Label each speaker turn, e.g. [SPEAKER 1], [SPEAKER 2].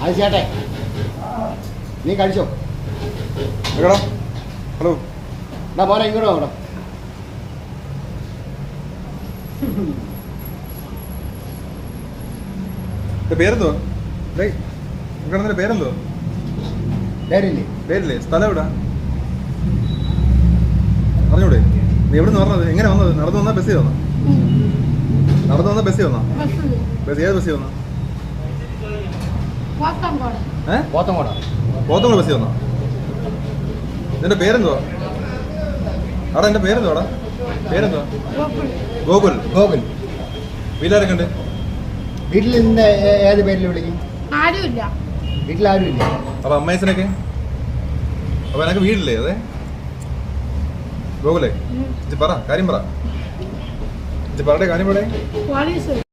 [SPEAKER 1] അത് ചേട്ടെ നീ കഴിച്ചോ.
[SPEAKER 2] ഹലോ
[SPEAKER 1] എന്നാ മോനെ ഇങ്ങോട്ടോ അവിടെ.
[SPEAKER 2] പേരെന്തോ പേരെന്തോ
[SPEAKER 1] പേരില്ലേ?
[SPEAKER 2] പേരില്ലേ? സ്ഥലം എവിടാ അറിഞ്ഞൂടെ? നീ എവിടെ നിന്ന് പറഞ്ഞത്? എങ്ങനെ വന്നത്? നടന്നു വന്നാ ബസ്സിൽ വന്നോ? നടന്നു വന്നാ ബസ്സിൽ വന്നോ? ബസ് ഏത് ബസ്സിൽ വന്നോ? പോത്തങ്കോട് ബസ്സിൽ വന്നോ? നിന്റെ പേരെന്തോ? അവിടെ എന്റെ പേരെന്തോ? അവിടെ പേരെന്തോ? ഗോകുൽ.
[SPEAKER 1] ഗോകുൽ.
[SPEAKER 2] വീട്ടിലാരൊക്കെ ഉണ്ട്?
[SPEAKER 1] വീട്ടിൽ നിന്ന് ഏത് പേരിൽ വിളിക്കും?
[SPEAKER 3] ആരുമില്ല.
[SPEAKER 1] വീട്ടിലാരും ഇല്ല.
[SPEAKER 2] അപ്പൊ അമ്മയച്ചനൊക്കെ? അപ്പൊ എനക്ക് വീടില്ലേ? അതെ ഗോകുലേ, പറ കാര്യം പറ. പറയുടെ കാര്യം പറയേ.